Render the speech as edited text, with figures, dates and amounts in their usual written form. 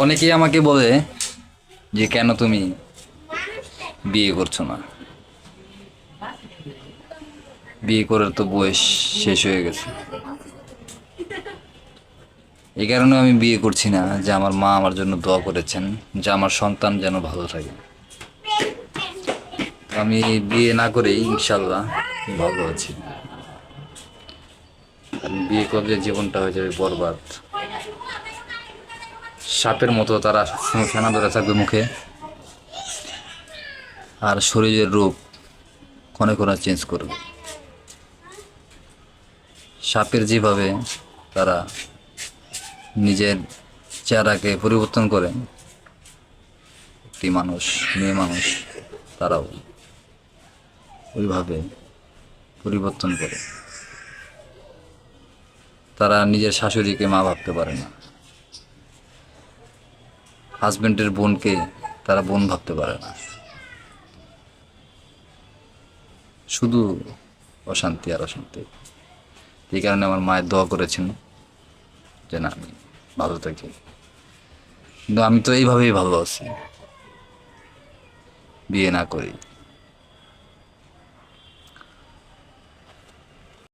অনেকেই আমাকে বলে যে কেন তুমি বিয়ে করছো না, বিয়ে করার তো বয়স শেষ হয়ে গেছে। এই কারণে আমি বিয়ে করছি না যে আমার মা আমার জন্য দোয়া করেছেন যে আমার সন্তান যেন ভালো থাকে। আমি বিয়ে না করেই ইনশাল্লাহ ভালো আছি। কারণ বিয়ে করলে জীবনটা হয়ে যাবে বরবাদ। সাপের মতো তারা ফেনা ধরে থাকবে মুখে, আর শরীরের রূপ ক্ষণে ক্ষণে চেঞ্জ করবে। সাপের যেভাবে তারা নিজের চেহারাকে পরিবর্তন করে, একটি মানুষ, মেয়ে মানুষ, তারাও ওইভাবে পরিবর্তন করে। তারা নিজের শাশুড়িকে মা ভাবতে পারে না, হাজবেন্ডের বোনকে তারা বোন ভাবতে পারে না। শুধু অশান্তি আর অশান্তি। এই কারণে আমার মায়ের দোয়া করেছেন যে না, আমি ভালো থাকি। কিন্তু আমি তো এইভাবেই ভালো আছি, বিয়ে না করি।